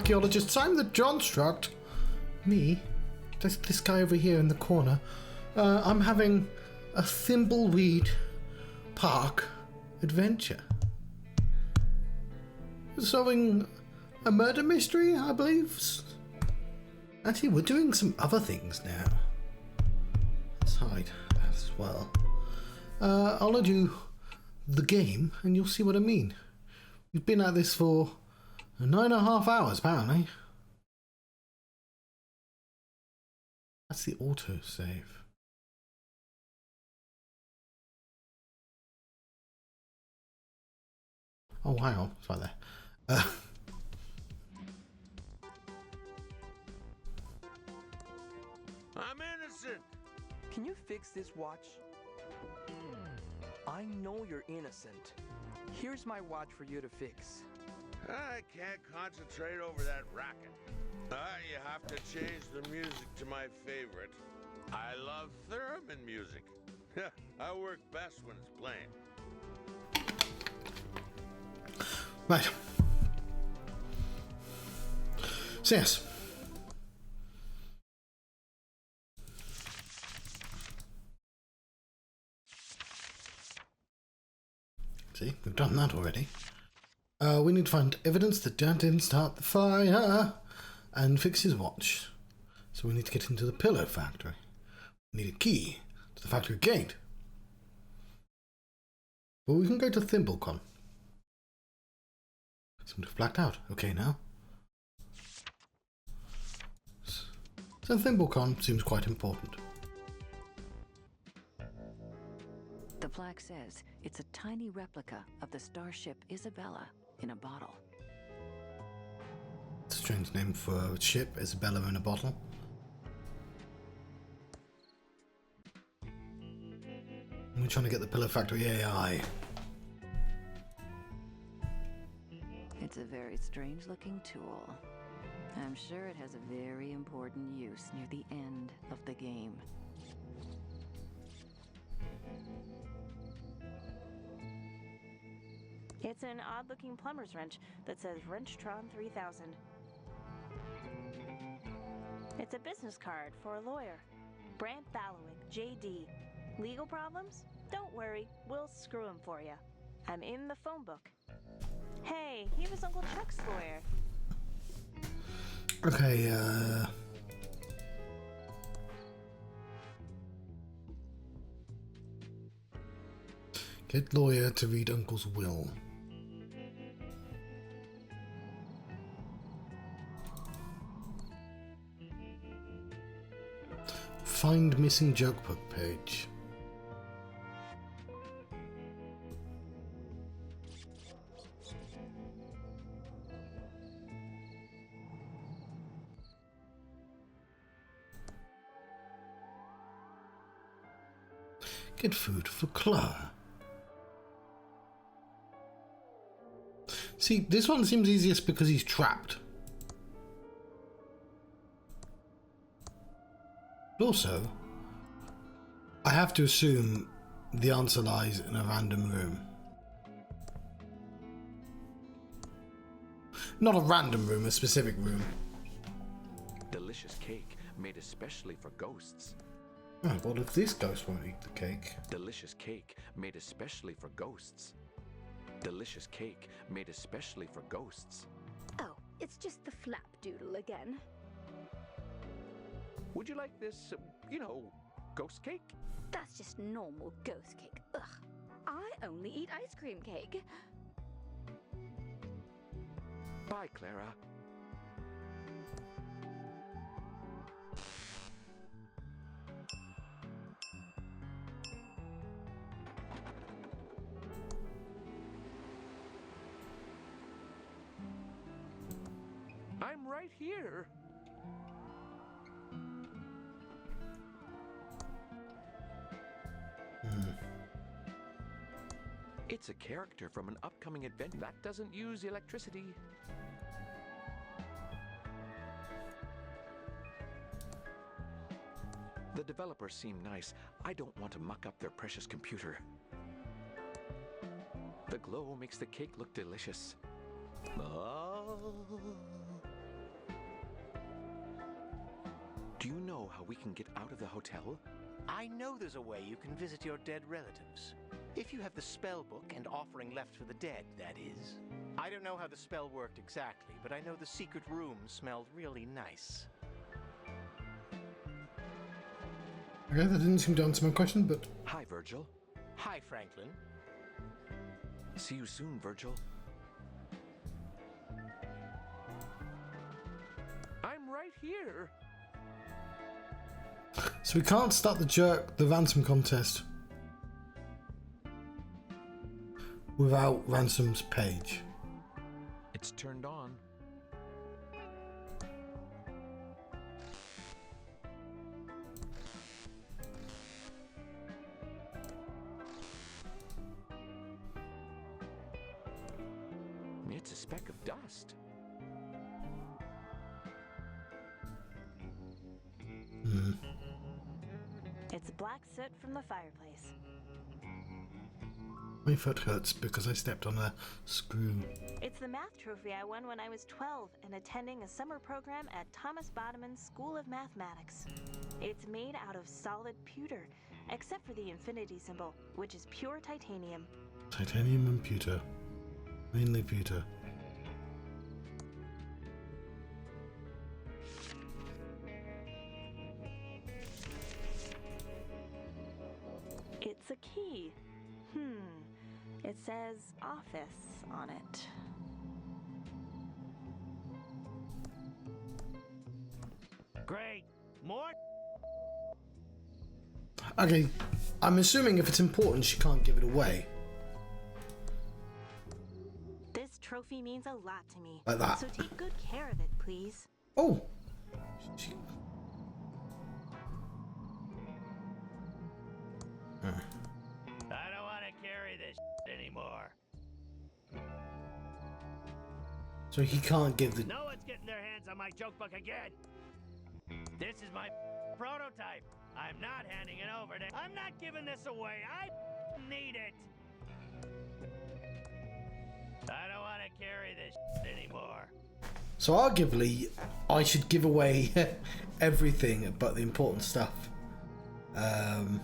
archaeologists. I'm the Johnstruct. Me? This guy over here in the corner. I'm having a Thimbleweed Park adventure. Solving a murder mystery, I believe. Actually, we're doing some other things now. Let's hide as well. I'll let you the game and you'll see what I mean. We've been at this for 9.5 hours, apparently. That's the autosave. Oh, hang on. It's right there. I'm innocent! Can you fix this watch? I know you're innocent. Here's my watch for you to fix. I can't concentrate over that racket. You have to change the music to my favorite. I love theremin music. I work best when it's playing. Right. So yes. See, we've done that already. We need to find evidence that Dad didn't start the fire and fix his watch. So we need to get into the pillow factory. We need a key to the factory gate. Well, we can go to Thimblecon. Seem to have blacked out. Okay, now. So Thimblecon seems quite important. The plaque says it's a tiny replica of the starship Isabella in a bottle. It's a strange name for a ship, Isabella in a bottle. We're trying to get the Pillow Factory AI. It's a very strange looking tool. I'm sure it has a very important use near the end of the game. It's an odd-looking plumber's wrench that says Wrenchtron 3000. It's a business card for a lawyer. Brant Ballowing, JD. Legal problems? Don't worry, we'll screw him for you. I'm in the phone book. Hey, he was Uncle Chuck's lawyer. Okay, get lawyer to read Uncle's will. Find missing joke book page. Get food for Clara. See, this one seems easiest because he's trapped. But also, I have to assume the answer lies in a random room. Not a random room, a specific room. Delicious cake made especially for ghosts. Oh, what if this ghost won't eat the cake? Delicious cake made especially for ghosts. Delicious cake made especially for ghosts. Oh, it's just the flapdoodle again. Would you like this, ghost cake? That's just normal ghost cake. Ugh. I only eat ice cream cake. Bye, Clara. I'm right here. It's a character from an upcoming event that doesn't use electricity. The developers seem nice. I don't want to muck up their precious computer. The glow makes the cake look delicious. Oh. Do you know how we can get out of the hotel? I know there's a way you can visit your dead relatives. If you have the spell book and offering left for the dead, that is. I don't know how the spell worked exactly, but I know the secret room smelled really nice. Okay, that didn't seem to answer my question, but... Hi, Virgil. Hi, Franklin. See you soon, Virgil. I'm right here. So we can't start the ransom contest without Ransom's page. It's turned on. It's a speck of dust. It's black soot from the fireplace. My foot hurts because I stepped on a screw. It's the math trophy I won when I was 12 and attending a summer program at Thomas Bodeman's School of Mathematics. It's made out of solid pewter, except for the infinity symbol, which is pure titanium. Titanium and pewter. Mainly pewter. It's a key. It says office on it. Great. More? Okay, I'm assuming if it's important, she can't give it away. This trophy means a lot to me. Like that. So take good care of it, please. Oh! She... I don't want to carry this anymore. So he can't give the... No one's getting their hands on my joke book again. This is my prototype. I'm not handing it over to... I'm not giving this away. I need it. I don't want to carry this anymore. So arguably, I should give away everything but the important stuff. I'm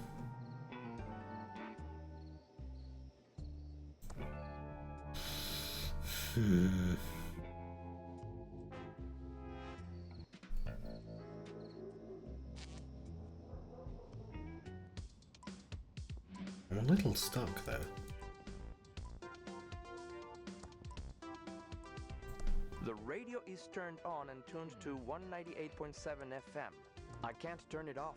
a little stuck though. The radio is turned on and tuned to 198.7 FM. I can't turn it off.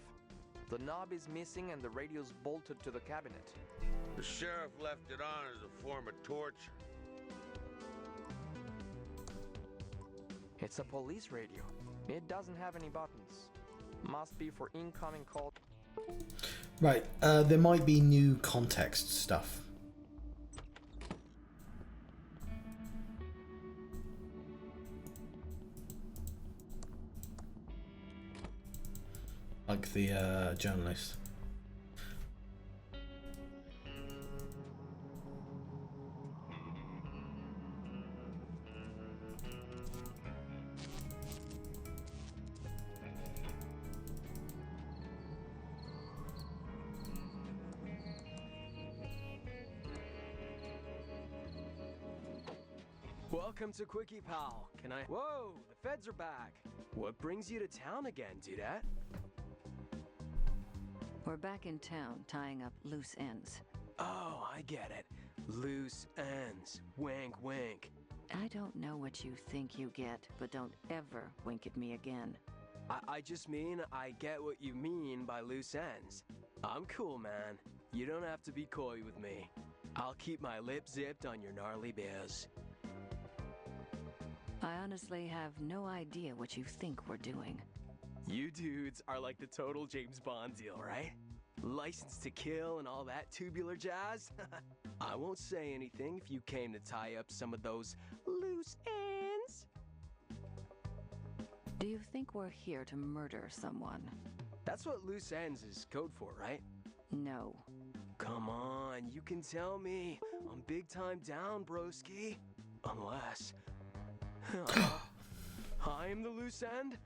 The knob is missing and the radio's bolted to the cabinet. The sheriff left it on as a form of torture. It's a police radio. It doesn't have any buttons. Must be for incoming call. Right, there might be new context stuff. Like the journalist. Welcome to Quickie Pal. Can I... Whoa, the feds are back. What brings you to town again, Dudette? We're back in town tying up loose ends. Oh, I get it. Loose ends. Wink, wink. I don't know what you think you get, but don't ever wink at me again. I just mean I get what you mean by loose ends. I'm cool, man. You don't have to be coy with me. I'll keep my lip zipped on your gnarly biz. I honestly have no idea what you think we're doing. You dudes are like the total James Bond deal, right? License to kill and all that tubular jazz? I won't say anything if you came to tie up some of those loose ends. Do you think we're here to murder someone? That's what loose ends is code for, right? No. Come on, you can tell me. I'm big time down, broski. Unless... I'm the loose end?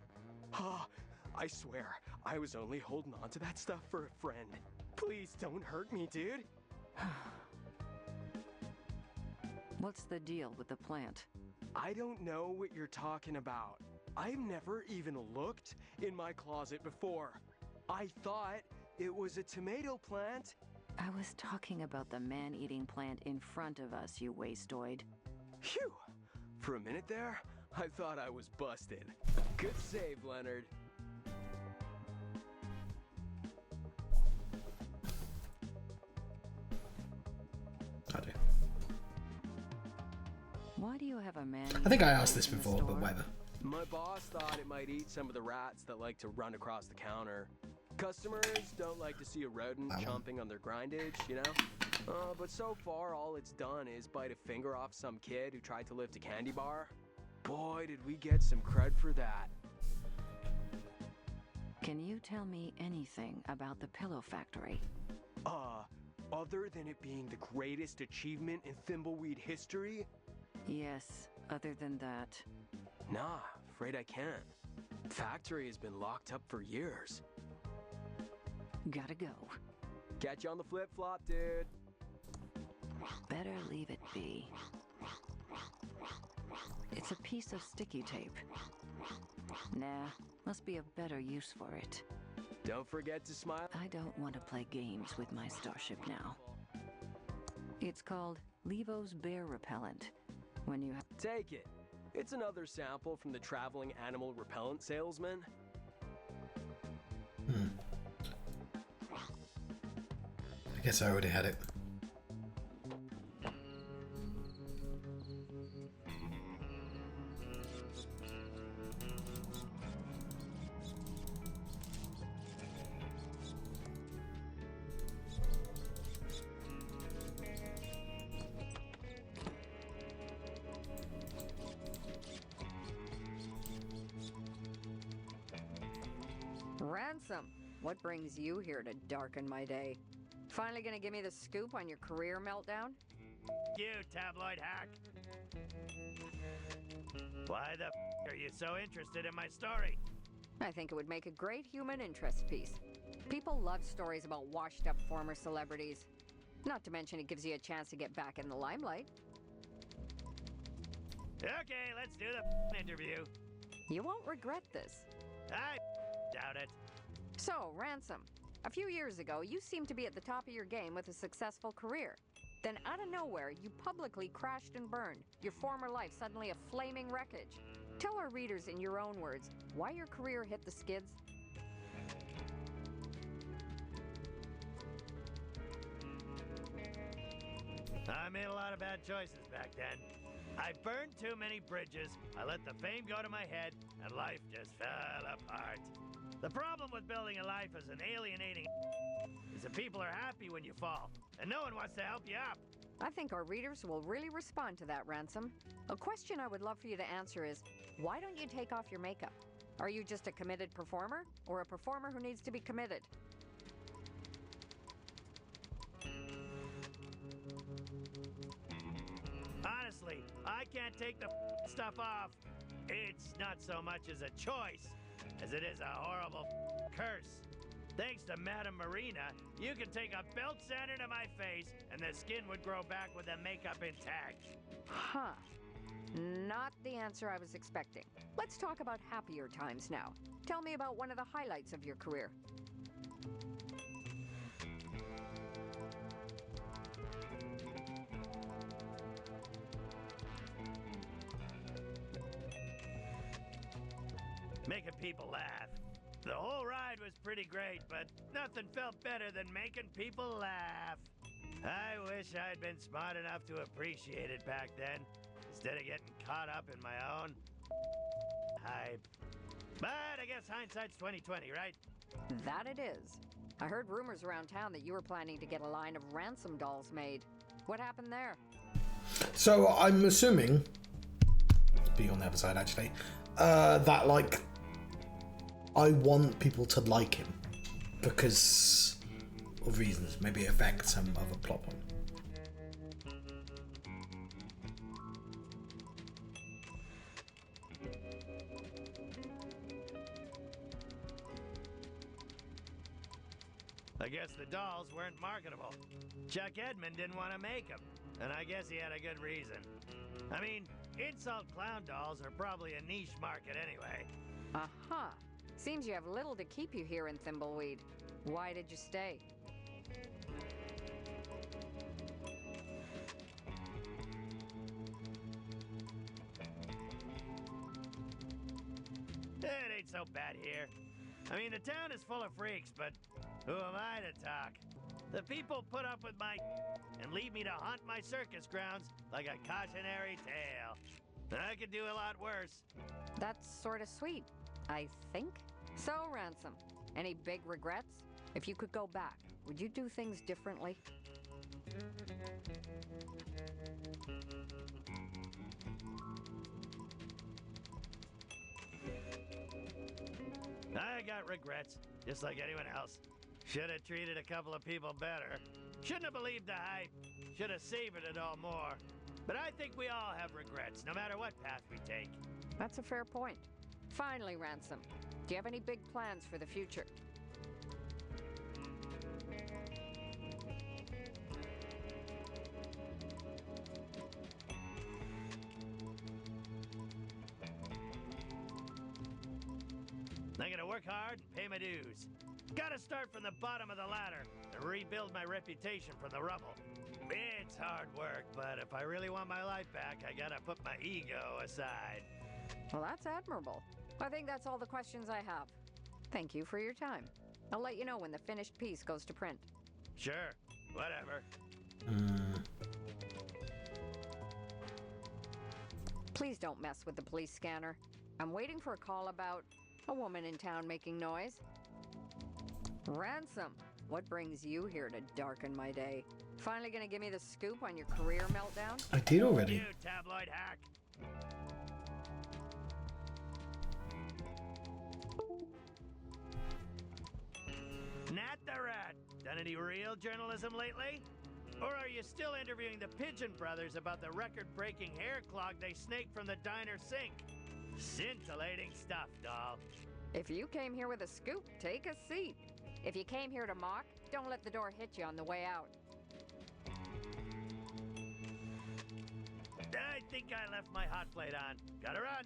I swear, I was only holding on to that stuff for a friend. Please don't hurt me, dude. What's the deal with the plant? I don't know what you're talking about. I've never even looked in my closet before. I thought it was a tomato plant. I was talking about the man-eating plant in front of us, you wastoid. Phew! For a minute there, I thought I was busted. Good save, Leonard. I do. Why do you have a man? I think I asked this before, but whatever. My boss thought it might eat some of the rats that like to run across the counter. Customers don't like to see a rodent chomping on their grindage, you know? But so far, all it's done is bite a finger off some kid who tried to lift a candy bar. Boy, did we get some cred for that. Can you tell me anything about the pillow factory? Other than it being the greatest achievement in Thimbleweed history? Yes, other than that. Nah, afraid I can't. Factory has been locked up for years. Gotta go. Catch you on the flip-flop, dude. Better leave it be. It's a piece of sticky tape. Nah, must be a better use for it. Don't forget to smile. I don't want to play games with my starship now. It's called Levo's Bear Repellent. When you Take it. It's another sample from the traveling animal repellent salesman. I guess I already had it. Ransom, what brings you here to darken my day? Finally gonna give me the scoop on your career meltdown? You tabloid hack! Why the are you so interested in my story? I think it would make a great human interest piece. People love stories about washed-up former celebrities. Not to mention it gives you a chance to get back in the limelight. Okay, let's do the interview. You won't regret this. I doubt it. So, Ransom, a few years ago, you seemed to be at the top of your game with a successful career. Then out of nowhere, you publicly crashed and burned, your former life suddenly a flaming wreckage. Tell our readers in your own words why your career hit the skids. I made a lot of bad choices back then. I burned too many bridges, I let the fame go to my head, and life just fell apart. The problem with building a life as an alienating is that people are happy when you fall, and no one wants to help you up. I think our readers will really respond to that, Ransom. A question I would love for you to answer is, why don't you take off your makeup? Are you just a committed performer, or a performer who needs to be committed? Honestly, I can't take the stuff off. It's not so much as a choice as it is a horrible curse. Thanks to Madame Marina, you can take a belt sander to my face and the skin would grow back with the makeup intact. Huh. Not the answer I was expecting. Let's talk about happier times now. Tell me about one of the highlights of your career. Making people laugh. The whole ride was pretty great, but nothing felt better than making people laugh. I wish I'd been smart enough to appreciate it back then, instead of getting caught up in my own hype. But I guess hindsight's 20/20, right? That it is. I heard rumors around town that you were planning to get a line of ransom dolls made. What happened there? So I'm assuming, be on the other side actually, that like I want people to like him because of reasons. Maybe it affects some other plot point. I guess the dolls weren't marketable. Chuck Edmund didn't want to make them, and I guess he had a good reason. I mean, insult clown dolls are probably a niche market anyway. Aha! Seems you have little to keep you here in Thimbleweed. Why did you stay? It ain't so bad here. I mean, the town is full of freaks, but who am I to talk? The people put up with my and leave me to haunt my circus grounds like a cautionary tale. I could do a lot worse. That's sort of sweet, I think. So, Ransom, any big regrets? If you could go back, would you do things differently? I got regrets, just like anyone else. Should have treated a couple of people better. Shouldn't have believed the hype. Should have savored it all more. But I think we all have regrets, no matter what path we take. That's a fair point. Finally, Ransom, do you have any big plans for the future? I'm gonna work hard and pay my dues. Gotta start from the bottom of the ladder and rebuild my reputation from the rubble. It's hard work, but if I really want my life back, I gotta put my ego aside. Well, that's admirable. I think that's all the questions I have. Thank you for your time. I'll let you know when the finished piece goes to print. Sure, whatever. Please don't mess with the police scanner. I'm waiting for a call about a woman in town making noise. Ransom, what brings you here to darken my day? Finally gonna give me the scoop on your career meltdown? I did already. You tabloid hack. Nat the Rat. Done any real journalism lately? Or are you still interviewing the Pigeon Brothers about the record-breaking hair clog they snaked from the diner sink? Scintillating stuff, doll. If you came here with a scoop, take a seat. If you came here to mock, don't let the door hit you on the way out. I think I left my hot plate on. Gotta run.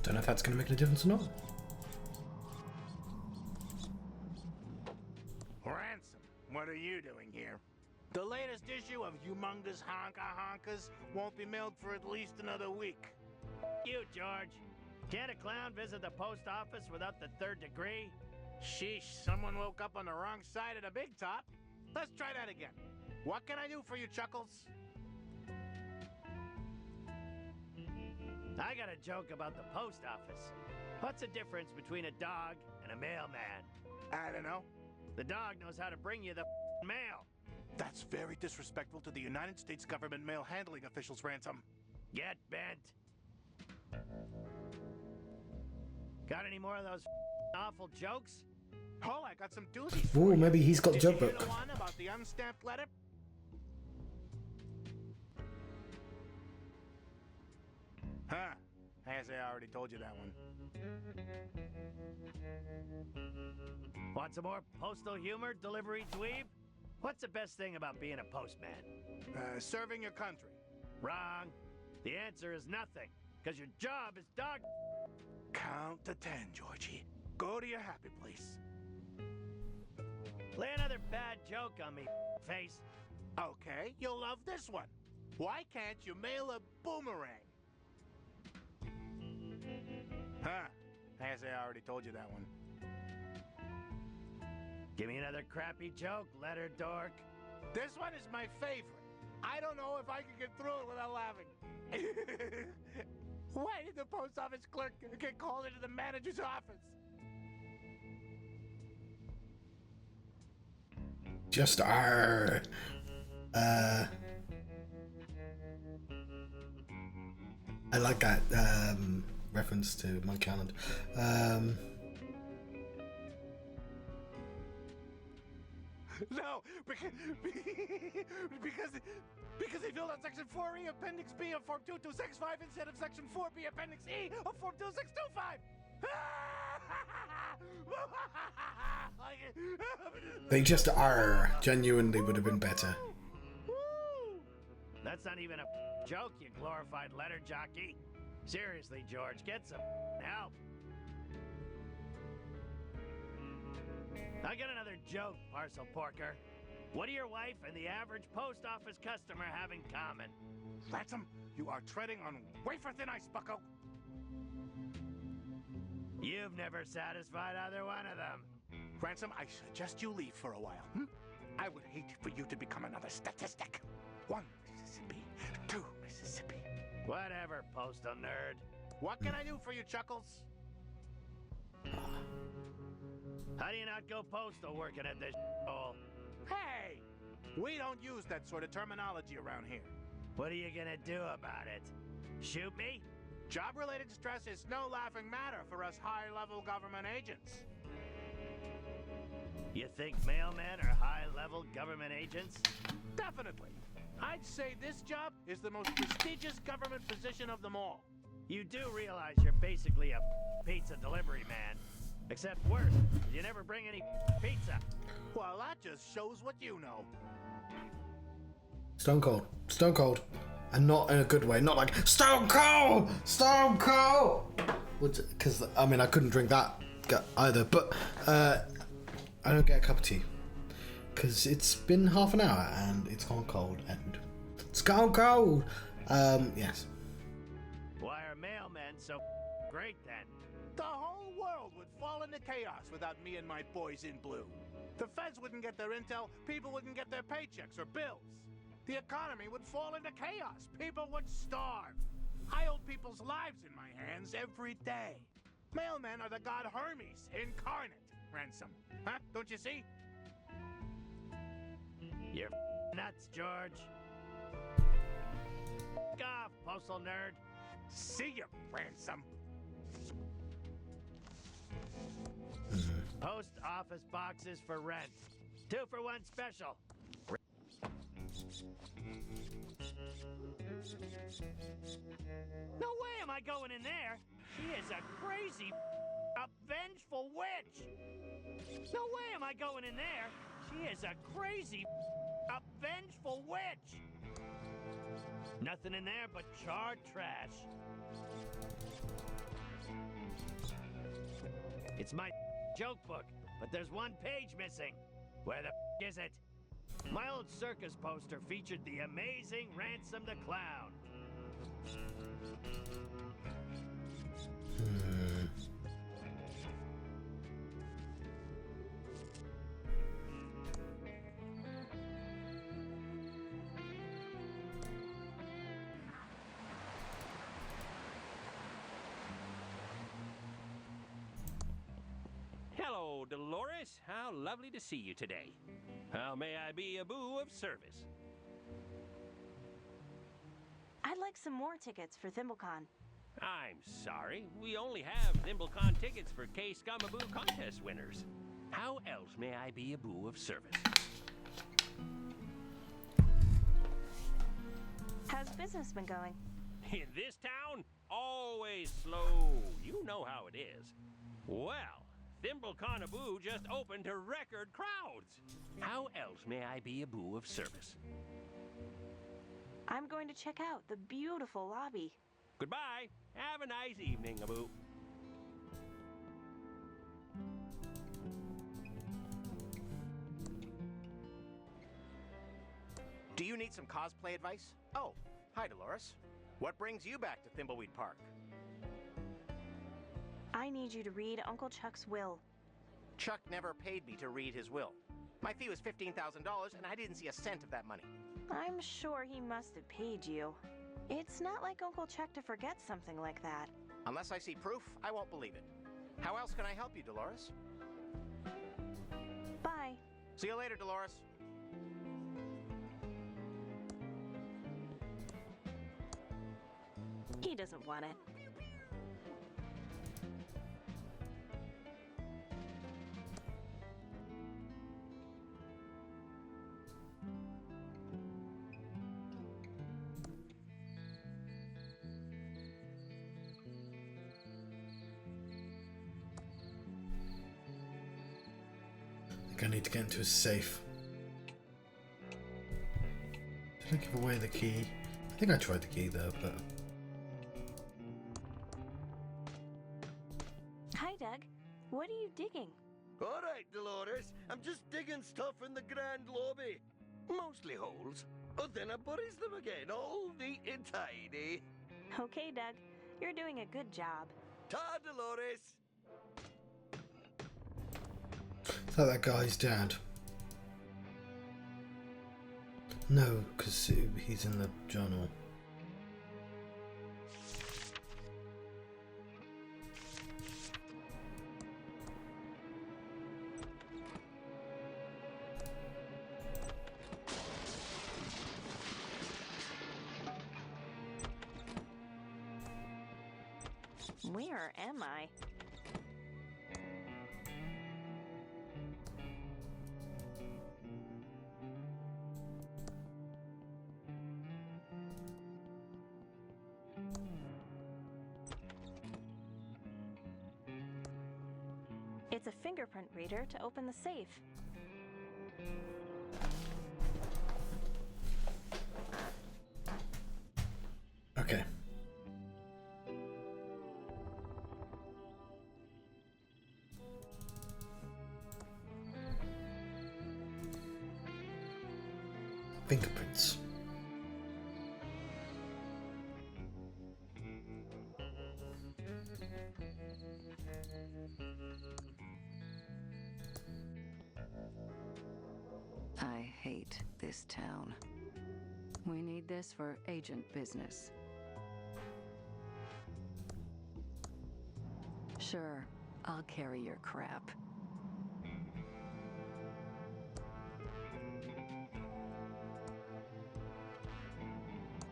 Don't know if that's going to make any difference or not. Ransom, what are you doing here? The latest issue of Humongous Honka Honkas won't be mailed for at least another week. You, George. Can't a clown visit the post office without the third degree? Sheesh, someone woke up on the wrong side of the big top. Let's try that again. What can I do for you, Chuckles? I got a joke about the post office. What's the difference between a dog and a mailman? I don't know. The dog knows how to bring you the mail. That's very disrespectful to the United States government mail handling officials, Ransom. Get bent. Got any more of those awful jokes? Oh, I got some doozies. Ooh, maybe he's got Did joke you hear book. the one about the unstamped letter? Huh. I guess I already told you that one. Want some more postal humor, delivery dweeb? What's the best thing about being a postman? Serving your country. Wrong. The answer is nothing, because your job is dog. Count to 10, Georgie. Go to your happy place. Lay another bad joke on me, face. Okay, you'll love this one. Why can't you mail a boomerang? Huh. I guess I already told you that one. Give me another crappy joke, letter dork. This one is my favorite. I don't know if I can get through it without laughing. Why did the post office clerk get called into the manager's office? Just I like that reference to Monkey Island. No, because he filled out Section 4E, Appendix B of Form 2265 instead of Section 4B, Appendix E of Form 2625. They just are. Genuinely would have been better. That's not even a joke, you glorified letter jockey. Seriously, George, get some help. I got another joke, parcel porker. What do your wife and the average post office customer have in common? Ransom, you are treading on wafer-thin ice, bucko. You've never satisfied either one of them. Ransom, I suggest you leave for a while. I would hate for you to become another statistic. 1 Mississippi, 2 Mississippi. Whatever, postal nerd. What can I do for you, Chuckles? How do you not go postal working at this hole? Hey! We don't use that sort of terminology around here. What are you gonna do about it? Shoot me? Job-related stress is no laughing matter for us high-level government agents. You think mailmen are high-level government agents? Definitely. I'd say this job is the most prestigious government position of them all. You do realize you're basically a pizza delivery man. Except worse, you never bring any pizza. Well, that just shows what you know. Stone Cold. Stone Cold. And not in a good way. Not like, Stone Cold! Stone Cold! Because, I mean, I couldn't drink that either. But I don't get a cup of tea. Because it's been half an hour and it's gone cold. And it's gone cold! Yes. Why are mailmen so great then? The whole world would fall into chaos without me and my boys in blue. The feds wouldn't get their intel, people wouldn't get their paychecks or bills. The economy would fall into chaos, people would starve. I hold people's lives in my hands every day. Mailmen are the god Hermes incarnate, Ransom. Huh? Don't you see? You're nuts, George. Off, postal nerd. See you, Ransom. Post office boxes for rent. 2 for 1 special. No way am I going in there. She is a crazy, a vengeful witch. No way am I going in there. She is a crazy, a vengeful witch. Nothing in there but charred trash. It's my joke book, but there's one page missing. Where the is it? My old circus poster featured the amazing Ransom the Clown. Hello, Dolores. How lovely to see you today. How may I be a boo of service? I'd like some more tickets for Thimblecon. I'm sorry. We only have Thimblecon tickets for K-Scumaboo contest winners. How else may I be a boo of service? How's business been going? In this town, always slow. You know how it is. Well, Thimbleconaboo just opened to record crowds. How else may I be a boo of service? I'm going to check out the beautiful lobby. Goodbye. Have a nice evening, Aboo. Do you need some cosplay advice? Oh, hi, Dolores. What brings you back to Thimbleweed Park? I need you to read Uncle Chuck's will. Chuck never paid me to read his will. My fee was $15,000, and I didn't see a cent of that money. I'm sure he must have paid you. It's not like Uncle Chuck to forget something like that. Unless I see proof, I won't believe it. How else can I help you, Dolores? Bye. See you later, Dolores. He doesn't want it. think I need to get into a safe. Did I give away the key? I think I tried the key though, but... Hi, Doug. What are you digging? All right, Dolores. I'm just digging stuff in the grand lobby. Mostly holes. Oh, then I buries them again, all neat and tidy. Okay, Doug. You're doing a good job. Ta, Dolores! Is that guy's dad? No, because he's in the journal. Where am I? It's a fingerprint reader to open the safe. Okay. Fingerprints. I hate this town. We need this for agent business. Sure, I'll carry your crap.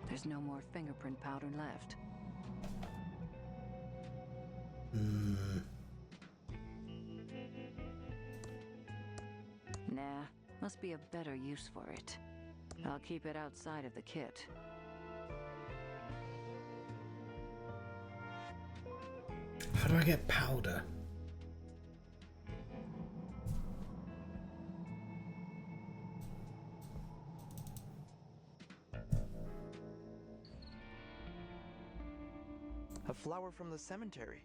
There's no more fingerprint powder left. Nah, must be a better use for it. I'll keep it outside of the kit. How do I get powder? A flower from the cemetery.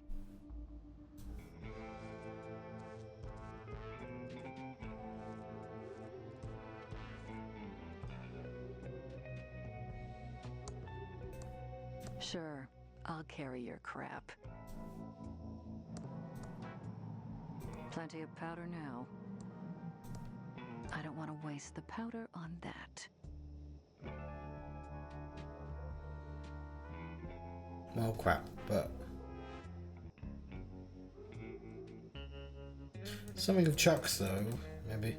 Sure, I'll carry your crap. Plenty of powder now. I don't want to waste the powder on that. Well, crap, but... something of Chuck's, though, maybe.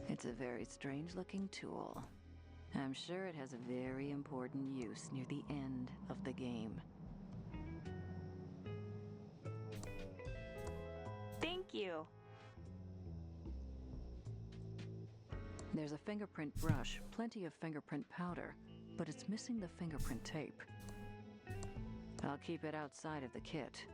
It's a very strange-looking tool. I'm sure it has a very important use near the end of the game. Thank you. There's a fingerprint brush, plenty of fingerprint powder, but it's missing the fingerprint tape. I'll keep it outside of the kit.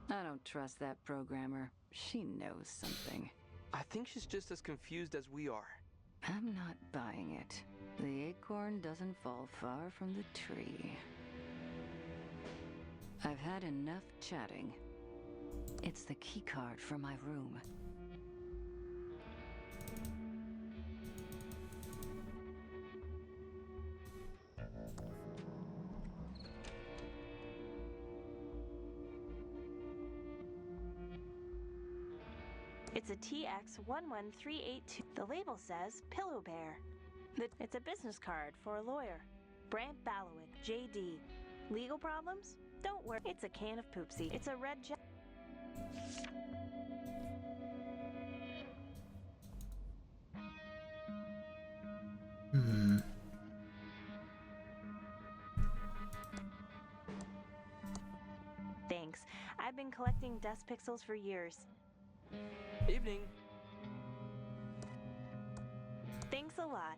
I don't trust that programmer. She knows something. I think she's just as confused as we are. I'm not buying it. The acorn doesn't fall far from the tree. I've had enough chatting. It's the keycard for my room. It's a TX11382. The label says Pillow Bear. It's a business card for a lawyer. Brant Ballowick, JD. Legal problems? Don't worry. It's a can of Poopsie. It's a red jet. Thanks. I I've been collecting dust pixels for years. Evening. Thanks a lot.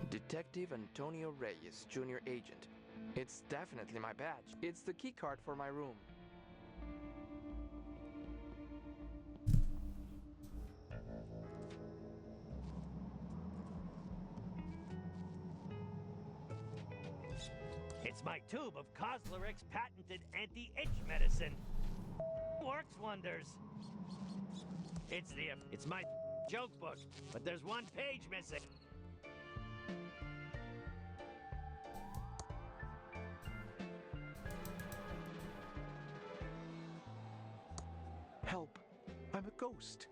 Detective Antonio Reyes, Junior Agent. It's definitely my badge. It's the key card for my room. It's my tube of Cosleric's patented anti-itch medicine. Works wonders. It's my joke book, but there's one page missing. Help! I'm a ghost.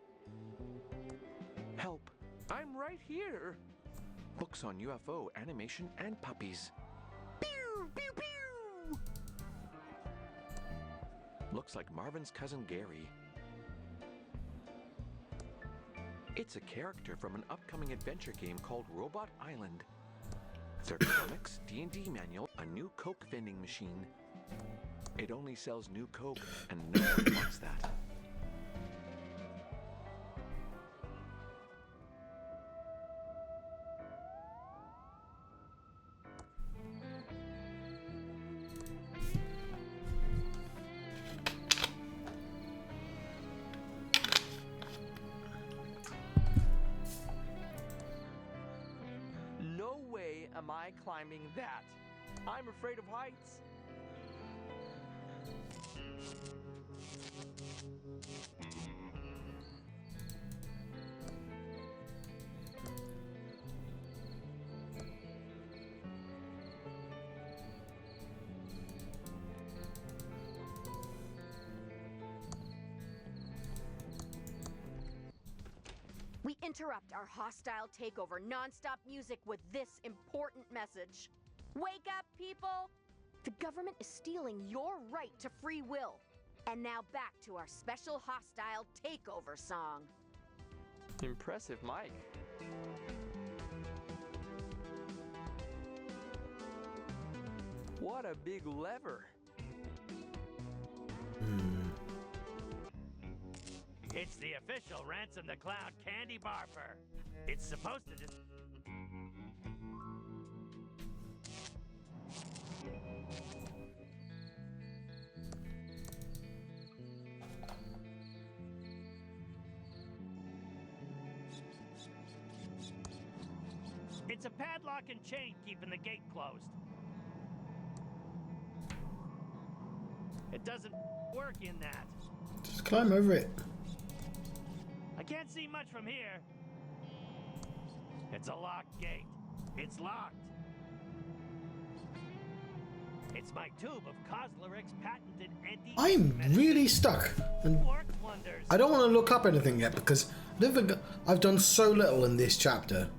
Help! I'm right here. Books on UFO, animation, and puppies. Pew! Pew! Pew! Looks like Marvin's cousin Gary. It's a character from an upcoming adventure game called Robot Island. Their comics, D&D manual, a new Coke vending machine. It only sells new Coke, and no one wants that. No way am I climbing that. I'm afraid of heights. We interrupt our hostile takeover non-stop music with this important message. Wake up, people! The government is stealing your right to free will. And now back to our special hostile takeover song. Impressive, Mike. What a big lever. It's the official Ransom the Clown candy barper. It's supposed to just... It's a padlock and chain keeping the gate closed. It doesn't work in that. Just climb over it. I can't see much from here. It's a locked gate. It's locked. It's my tube of Cosleric's patented I'm really stuck, and I don't want to look up anything yet because I've done so little in this chapter.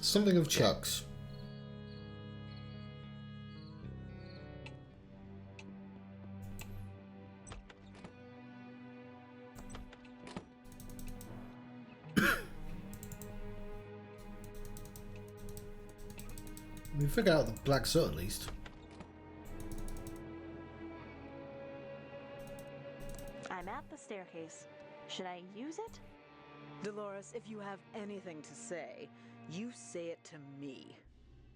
Something of Chuck's. We figured out the black soot at least. I'm at the staircase. Should I use it? Dolores, if you have anything to say, you say it to me.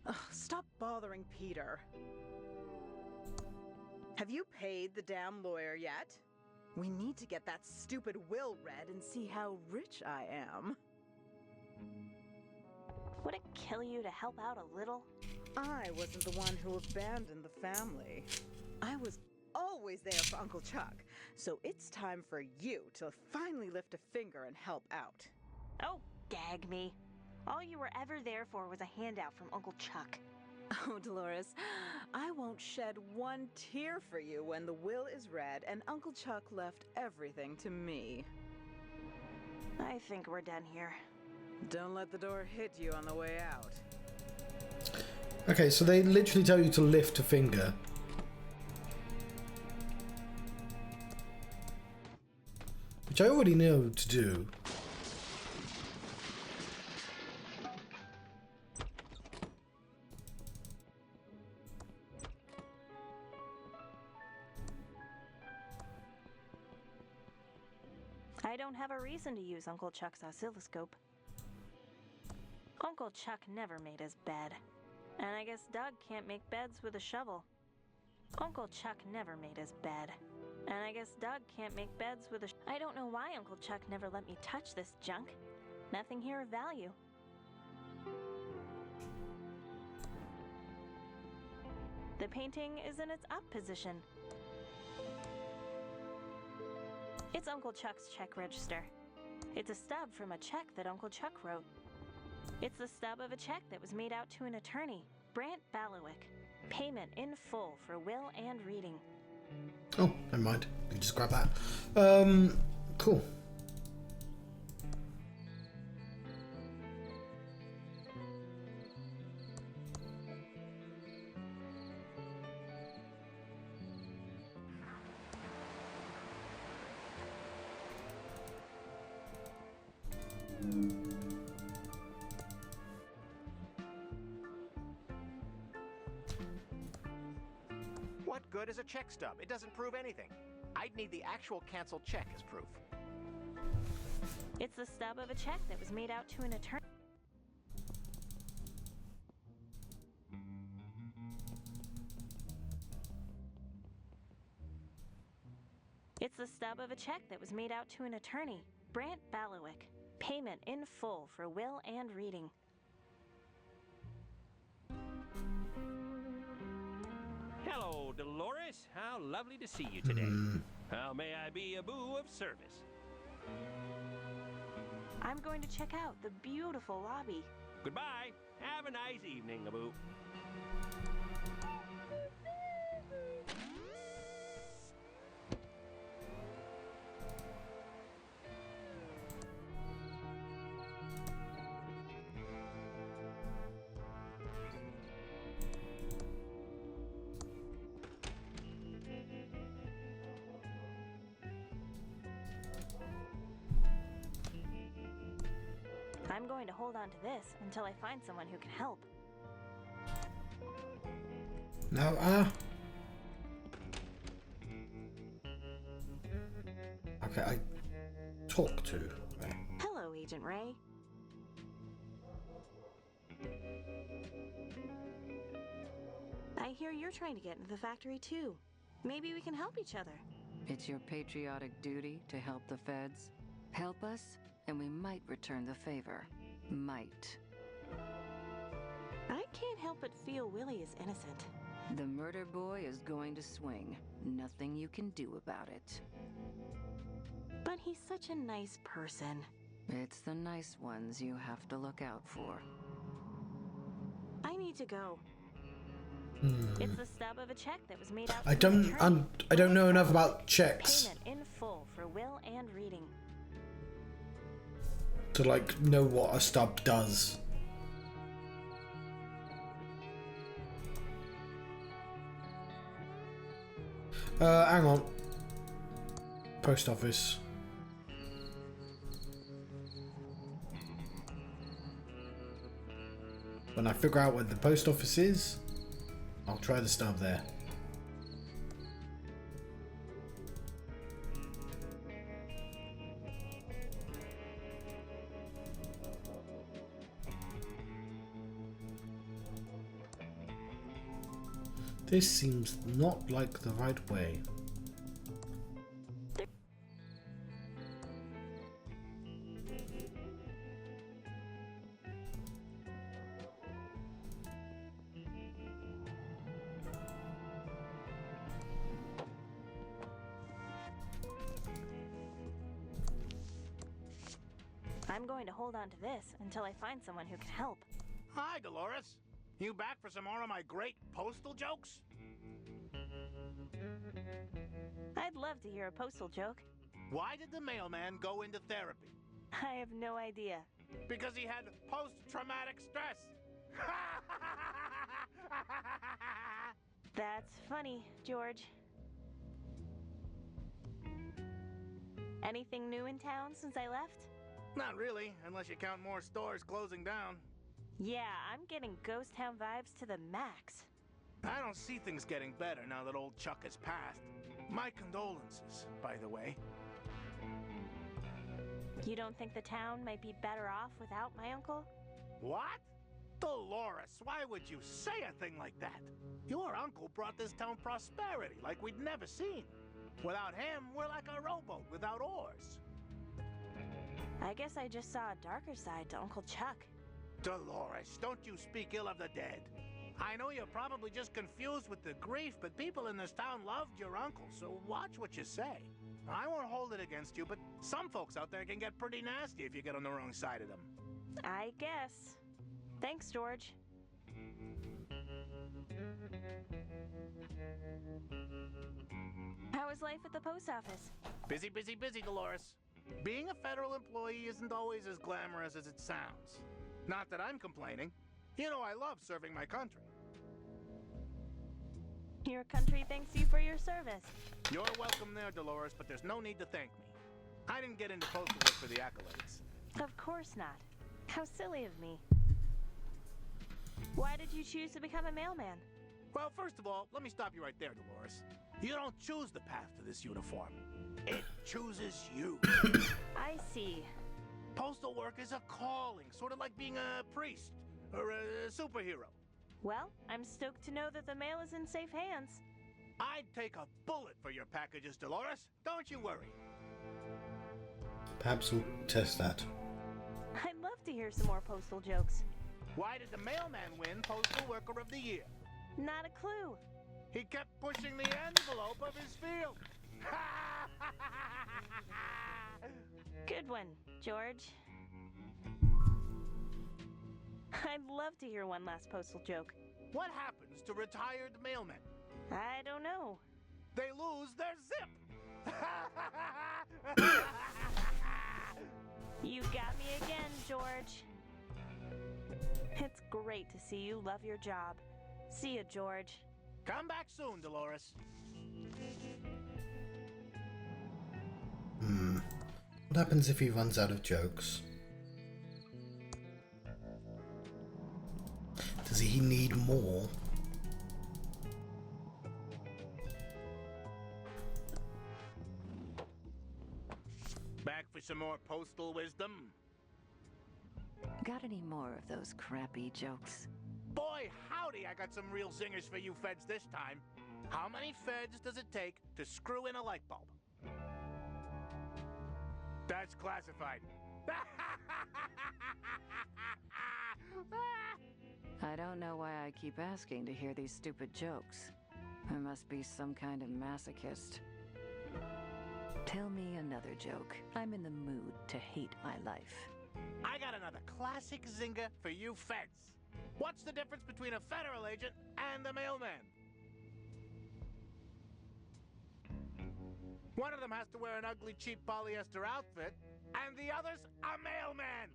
Ugh, stop bothering Peter. Have you paid the damn lawyer yet? We need to get that stupid will read and see how rich I am. Would it kill you to help out a little? I wasn't the one who abandoned the family. I was always there for Uncle Chuck, so it's time for you to finally lift a finger and help out. Oh, gag me. All you were ever there for was a handout from Uncle Chuck. Oh, Dolores, I won't shed one tear for you when the will is read and Uncle Chuck left everything to me. I think we're done here. Don't let the door hit you on the way out. Okay, so they literally tell you to lift a finger. Which I already know to do. I don't have a reason to use Uncle Chuck's oscilloscope. Uncle Chuck never made his bed. And I guess Doug can't make beds with a shovel. Uncle Chuck never made his bed. And I guess Doug can't make beds with a I don't know why Uncle Chuck never let me touch this junk. Nothing here of value. The painting is in its up position. It's Uncle Chuck's check register. It's a stub from a check that Uncle Chuck wrote. It's the stub of a check that was made out to an attorney, Brant Ballowick. Payment in full for will and reading. Oh, never mind. You can just grab that. Cool. What good is a check stub? It doesn't prove anything. I'd need the actual canceled check as proof. It's the stub of a check that was made out to an attorney. It's the stub of a check that was made out to an attorney, Brant Ballowick. Payment in full for will and reading. Hello, Dolores. How lovely to see you today. How may I be a boo of service? I'm going to check out the beautiful lobby. Goodbye. Have a nice evening, Abu. I'm going to hold on to this until I find someone who can help. No, okay, I talk to. Hello, Agent Ray. I hear you're trying to get into the factory too. Maybe we can help each other. It's your patriotic duty to help the feds. Help us, and we might return the favor. Might. I can't help but feel Willie is innocent. The murder boy is going to swing. Nothing you can do about it. But he's such a nice person. It's the nice ones you have to look out for. I need to go. It's the stub of a check that was made out. I don't know enough about checks Payment in full for will and reading. to like know what a stub does. Hang on. Post office. When I figure out where the post office is, I'll try the stub there. This seems not like the right way. I'm going to hold on to this until I find someone who can help. Hi, Dolores. You back for some more of my great postal jokes? I'd love to hear a postal joke. Why did the mailman go into therapy? I have no idea. Because he had post-traumatic stress. That's funny, George. Anything new in town since I left? Not really, unless you count more stores closing down. Yeah, I'm getting Ghost Town vibes to the max. I don't see things getting better now that old Chuck has passed. My condolences, by the way. You don't think the town might be better off without my uncle? What? Dolores, why would you say a thing like that? Your uncle brought this town prosperity like we'd never seen. Without him, we're like a rowboat without oars. I guess I just saw a darker side to Uncle Chuck. Dolores, don't you speak ill of the dead. I know you're probably just confused with the grief, but people in this town loved your uncle, so watch what you say. I won't hold it against you, but some folks out there can get pretty nasty if you get on the wrong side of them. I guess. Thanks, George. How is life at the post office? Busy, busy, busy, Dolores. Being a federal employee isn't always as glamorous as it sounds. Not that I'm complaining. You know I love serving my country. Your country thanks you for your service. You're welcome there, Dolores, but there's no need to thank me. I didn't get into postal work for the accolades. Of course not. How silly of me. Why did you choose to become a mailman? Well, first of all, let me stop you right there, Dolores. You don't choose the path to this uniform. It chooses you. I see. Postal work is a calling, sort of like being a priest or a superhero. Well, I'm stoked to know that the mail is in safe hands. I'd take a bullet for your packages, Dolores. Don't you worry. Perhaps we'll test that. I'd love to hear some more postal jokes. Why did the mailman win Postal Worker of the Year? Not a clue. He kept pushing the envelope of his field. Good one, George. I'd love to hear one last postal joke. What happens to retired mailmen? I don't know. They lose their zip. You got me again, George. It's great to see you love your job. See ya, George. Come back soon, Dolores. What happens if he runs out of jokes? Does he need more? Back for some more postal wisdom? Got any more of those crappy jokes? Boy, howdy, I got some real zingers for you feds this time. How many feds does it take to screw in a light bulb? That's classified. I don't know why I keep asking to hear these stupid jokes. I must be some kind of masochist. Tell me another joke. I'm in the mood to hate my life. I got another classic zinger for you feds. What's the difference between a federal agent and a mailman? One of them has to wear an ugly, cheap polyester outfit, and the other's a mailman.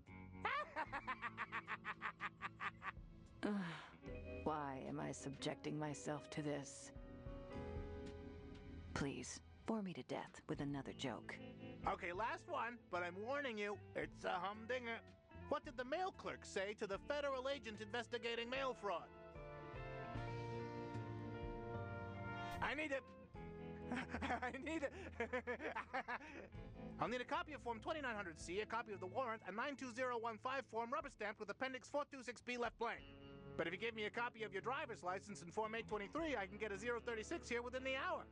Why am I subjecting myself to this? Please, bore me to death with another joke. Okay, last one, but I'm warning you, it's a humdinger. What did the mail clerk say to the federal agent investigating mail fraud? I'll need a copy of Form 2900C, a copy of the warrant, a 92015 form rubber stamped with Appendix 426B left blank. But if you give me a copy of your driver's license and Form 823, I can get a 036 here within the hour.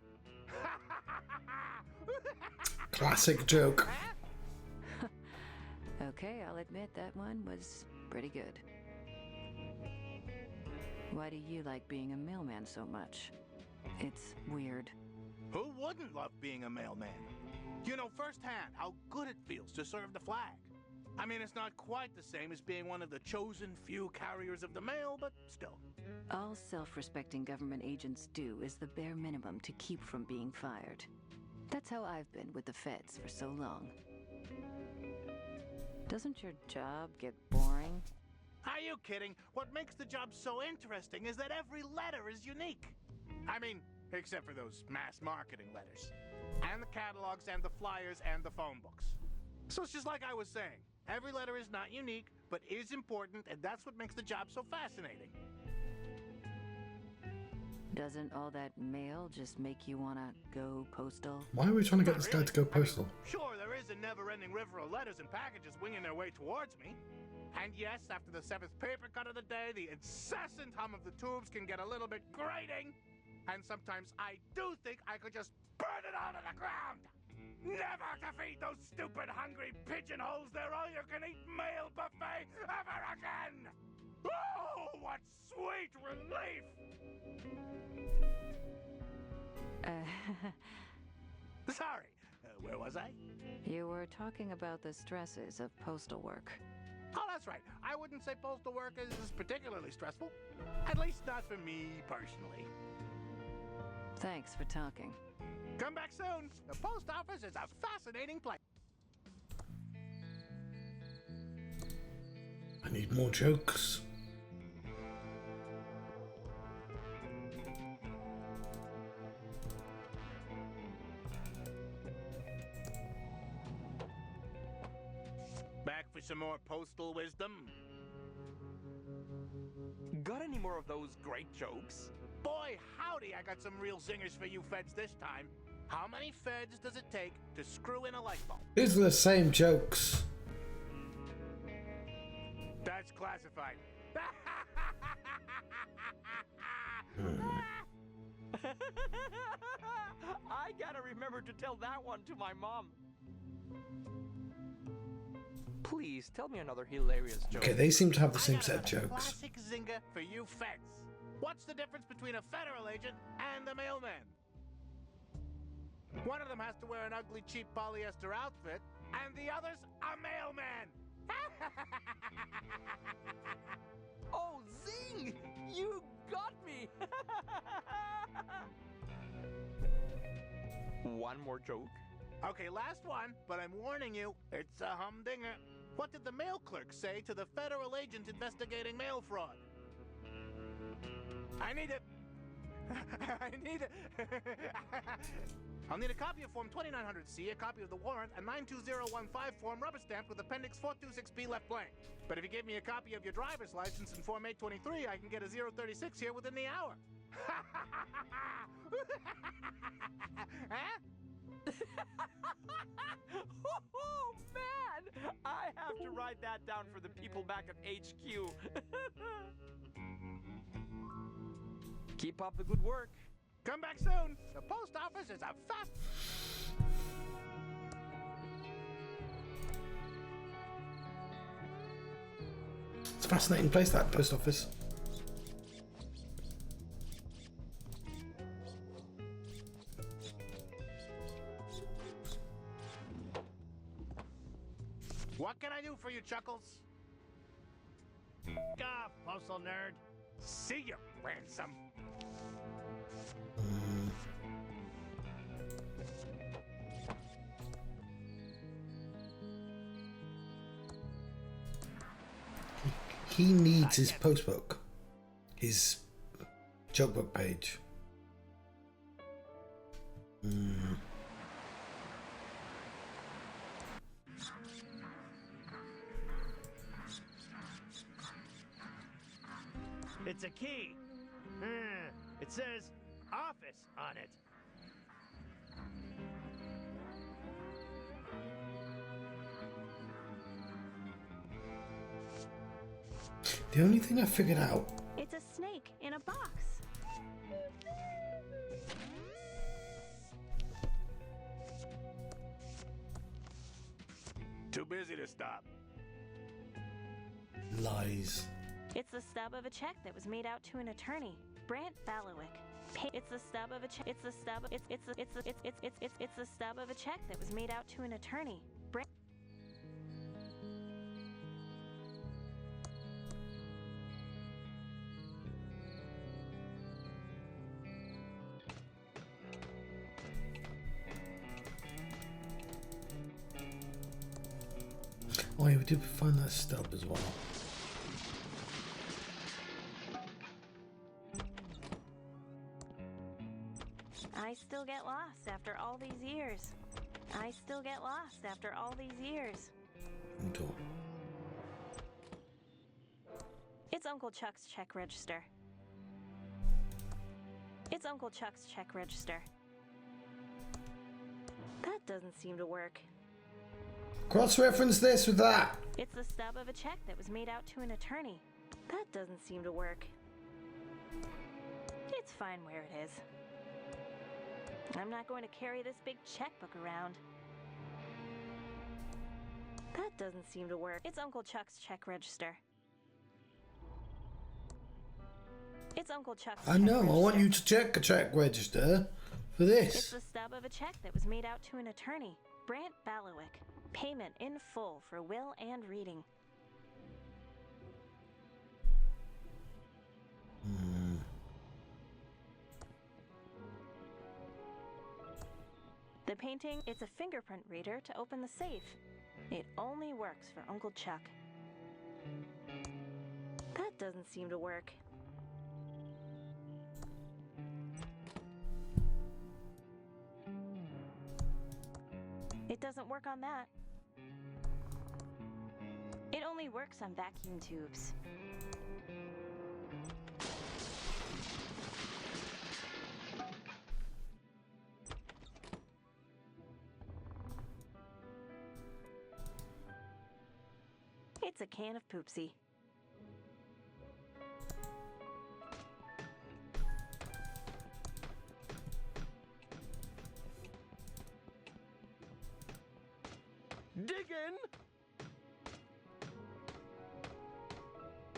Classic joke. Okay, I'll admit that one was pretty good. Why do you like being a mailman so much? It's weird. Who wouldn't love being a mailman? You know firsthand how good it feels to serve the flag. I mean, it's not quite the same as being one of the chosen few carriers of the mail, but still. All self-respecting government agents do is the bare minimum to keep from being fired. That's how I've been with the feds for so long. Doesn't your job get boring? I Are you kidding? What makes the job so interesting is that every letter is unique. I mean, except for those mass marketing letters. And the catalogs and the flyers and the phone books. So it's just like I was saying. Every letter is not unique, but is important, and that's what makes the job so fascinating. Doesn't all that mail just make you wanna go postal? Why are we trying to get this guy to go postal? Sure, there is a never-ending river of letters and packages winging their way towards me. And yes, after the 7th paper cut of the day, the incessant hum of the tubes can get a little bit grating. And sometimes I do think I could just burn it all to the ground. Never to feed those stupid hungry pigeonholes their all-you-can-eat mail buffet ever again! Oh, what sweet relief! Sorry, where was I? You were talking about the stresses of postal work. Oh, that's right. I wouldn't say postal work is particularly stressful. At least not for me personally. Thanks for talking. Come back soon. The post office is a fascinating place. I need more jokes. Back for some more postal wisdom? Got any more of those great jokes? Boy, howdy, I got some real zingers for you feds this time. How many feds does it take to screw in a light bulb? These are the same jokes. That's classified. I gotta remember to tell that one to my mom. Please tell me another hilarious joke. Okay, they seem to have the same set of jokes. Classic zinger for you feds. What's the difference between a federal agent and a mailman? One of them has to wear an ugly, cheap polyester outfit, and the other's a mailman. Oh, zing! You got me! One more joke? Okay, last one, but I'm warning you, it's a humdinger. What did the mail clerk say to the federal agent investigating mail fraud? I need it. I'll need a copy of Form 2900C, a copy of the warrant, a 92015 form rubber stamped with Appendix 426B left blank. But if you give me a copy of your driver's license and Form 823, I can get a 036 here within the hour. Huh? Oh, man! I have to write that down for the people back at HQ. Keep up the good work. Come back soon. The post office is a fast... It's a fascinating place, that post office. What can I do for you, Chuckles? Off, postal nerd. See you, Ransom. He needs his post book. His joke book page. It's a key. It says office on it. The only thing I figured out. It's a snake in a box. Too busy to stop. Lies. It's the stub of a check that was made out to an attorney, Brant Ballowick. It's the stub of a check. It's the stub of a check that was made out to an attorney. Oh yeah, we did find that stub as well. I still get lost after all these years. I still get lost after all these years. Door. It's Uncle Chuck's check register. It's Uncle Chuck's check register. That doesn't seem to work. Cross-reference this with that. It's the stub of a check that was made out to an attorney. That doesn't seem to work. It's fine where it is. I'm not going to carry this big checkbook around. That doesn't seem to work. It's Uncle Chuck's check register. It's Uncle Chuck's I know, I want you to check a check register for It's this. the stub of a check that was made out to an attorney, Brant Balawick. Payment in full for will and reading. The painting, it's a fingerprint reader to open the safe. It only works for Uncle Chuck. That doesn't seem to work. It doesn't work on that. It only works on vacuum tubes. It's a can of poopsie. Diggin'!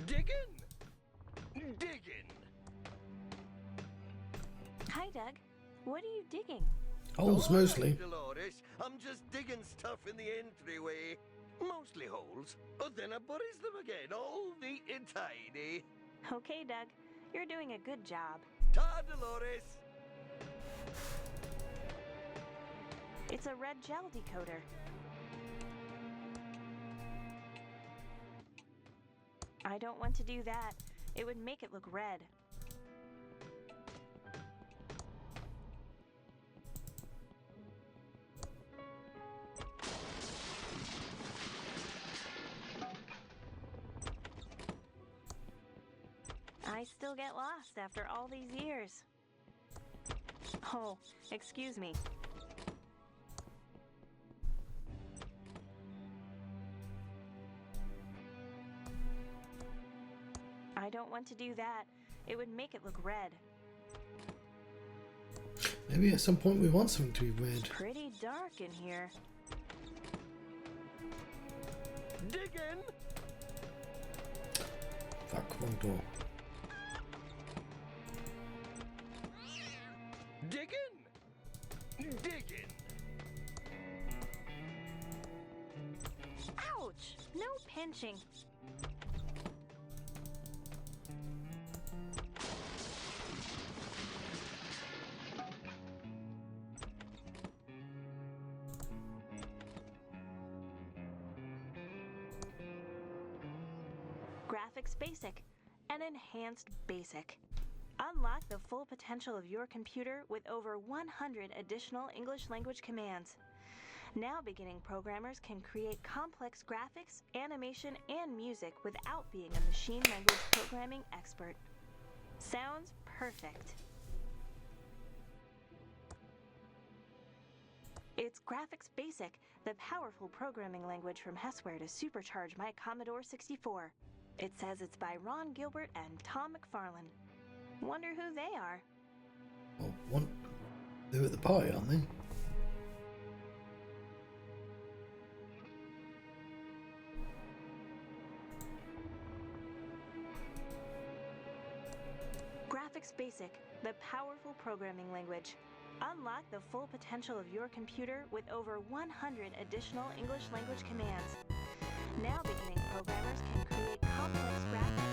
Diggin'! Diggin'! Hi, Doug. What are you digging? Holes mostly. Dolores, I'm just digging stuff in the entryway. Mostly holes. But then I buries them again, all neat and tidy. Okay, Doug. You're doing a good job. Ta, Dolores! It's a red gel decoder. I don't want to do that. It would make it look red. I still get lost after all these years. Oh, excuse me. I don't want to do that. It would make it look red. Maybe at some point we want something to be red. It's pretty dark in here. Diggin'! Fuck, wrong door. Diggin'! Diggin'! Ouch! No pinching. Graphics Basic, an enhanced basic. Unlock the full potential of your computer with over 100 additional English language commands. Now beginning programmers can create complex graphics, animation, and music without being a machine language programming expert. Sounds perfect. It's Graphics Basic, the powerful programming language from Hessware to supercharge my Commodore 64. It says it's by Ron Gilbert and Tom McFarlane. Wonder who they are. Well, they're at the party, aren't they? Graphics Basic, the powerful programming language. Unlock the full potential of your computer with over 100 additional English language commands. Now beginning programmers can create complex graphics,